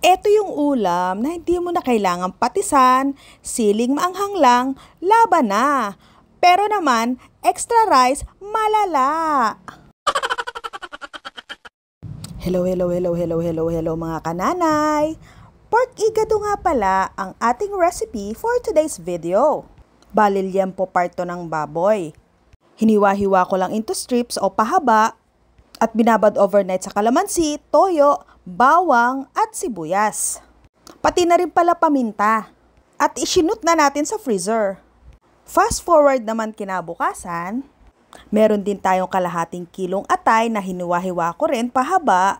Ito yung ulam na hindi mo na kailangang patisan, siling maanghang lang, laban na. Pero naman, extra rice, malala. Hello mga kananay. Pork igado nga pala ang ating recipe for today's video. Bali liempo parto ng baboy. Hiniwa-hiwa ko lang into strips o pahaba at binabad overnight sa kalamansi, toyo, bawang at sibuyas. Pati na rin pala paminta. At isinut na natin sa freezer. Fast forward naman kinabukasan, meron din tayong kalahating kilong atay na hiniwa-hiwa ko rin pahaba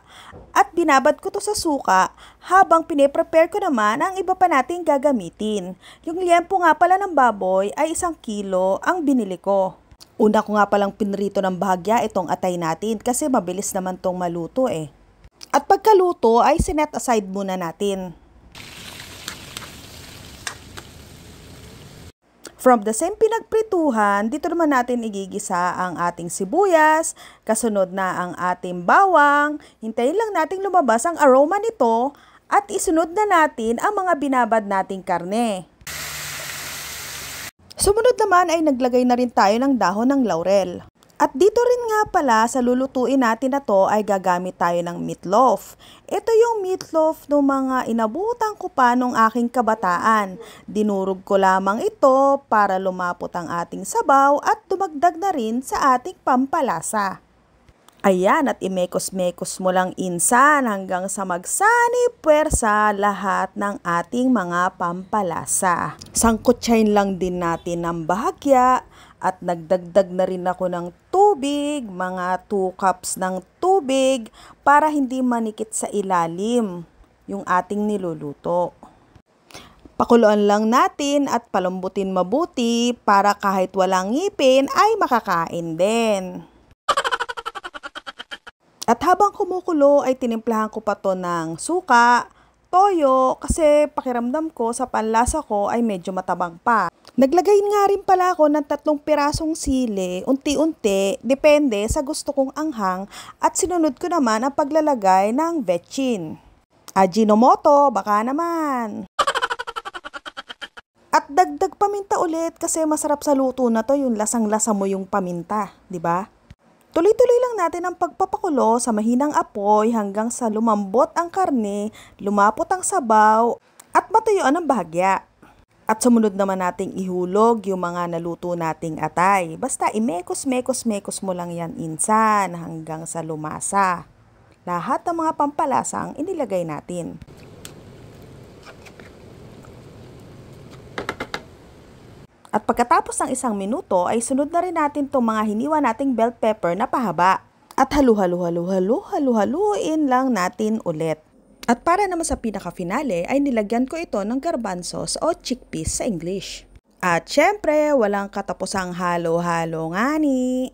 at binabad ko to sa suka habang piniprepare ko naman ang iba pa nating gagamitin. Yung liempo nga pala ng baboy ay 1 kilo ang binili ko. Una ko nga palang pinrito ng bahagya itong atay natin kasi mabilis naman tong maluto eh. At pagkaluto ay sinet aside muna natin. From the same pinagprituhan, dito naman natin igigisa ang ating sibuyas, kasunod na ang ating bawang, hintayin lang nating lumabas ang aroma nito at isunod na natin ang mga binabad nating karne. Sumunod naman ay naglagay na rin tayo ng dahon ng laurel. At dito rin nga pala sa lulutuin natin na to ay gagamit tayo ng meatloaf. Ito yung meatloaf ng mga inabutan ko pa nung aking kabataan. Dinurog ko lamang ito para lumapot ang ating sabaw at dumagdag na rin sa ating pampalasa. Ayan, at imekos-mekos mo lang insan hanggang sa magsani puwersa lahat ng ating mga pampalasa. Sangkutsahin lang din natin ng bahagya at nagdagdag na rin ako ng tubig, mga 2 cups ng tubig para hindi manikit sa ilalim yung ating niluluto. Pakuluan lang natin at palambutin mabuti para kahit walang ngipin ay makakain din. At habang kumukulo ay tinimplahan ko pa to ng suka, toyo kasi pakiramdam ko sa panlasa ko ay medyo matabang pa. Naglagay nga rin pala ako ng 3 pirasong sili, unti-unti, depende sa gusto kong anghang at sinunod ko naman ang paglalagay ng vetchin. Ajinomoto, baka naman. At dagdag paminta ulit kasi masarap sa luto na to yung lasang-lasa mo yung paminta, di ba? Tuloy-tuloy lang natin ang pagpapakulo sa mahinang apoy hanggang sa lumambot ang karne, lumapot ang sabaw, at matuyuan ang bahagya. At sumunod naman nating ihulog yung mga naluto nating atay. Basta imekos-mekos-mekos mo lang yan insan hanggang sa lumasa. Lahat ng mga pampalasa ang inilagay natin. At pagkatapos ng 1 minuto ay sunod na rin natin itong mga hiniwa nating bell pepper na pahaba. At halu-haluin lang natin ulit. At para naman sa pinaka-finale ay nilagyan ko ito ng garbanzos o chickpeas sa English. At syempre, walang katapusang halo-halo nga ni.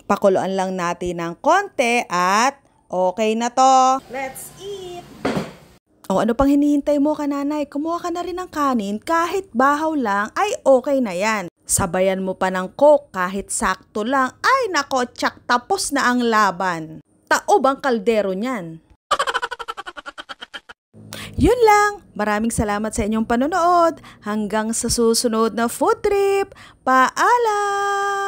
Pakuluan lang natin ng konti at okay na to. Let's eat! O ano pang hinihintay mo kananay? Kumuha ka na rin ng kanin kahit bahaw lang ay okay na yan. Sabayan mo pa ng coke kahit sakto lang. Ay nako, tsak, tapos na ang laban. Taob ang kaldero niyan. Yun lang. Maraming salamat sa inyong panonood. Hanggang sa susunod na food trip. Paalam!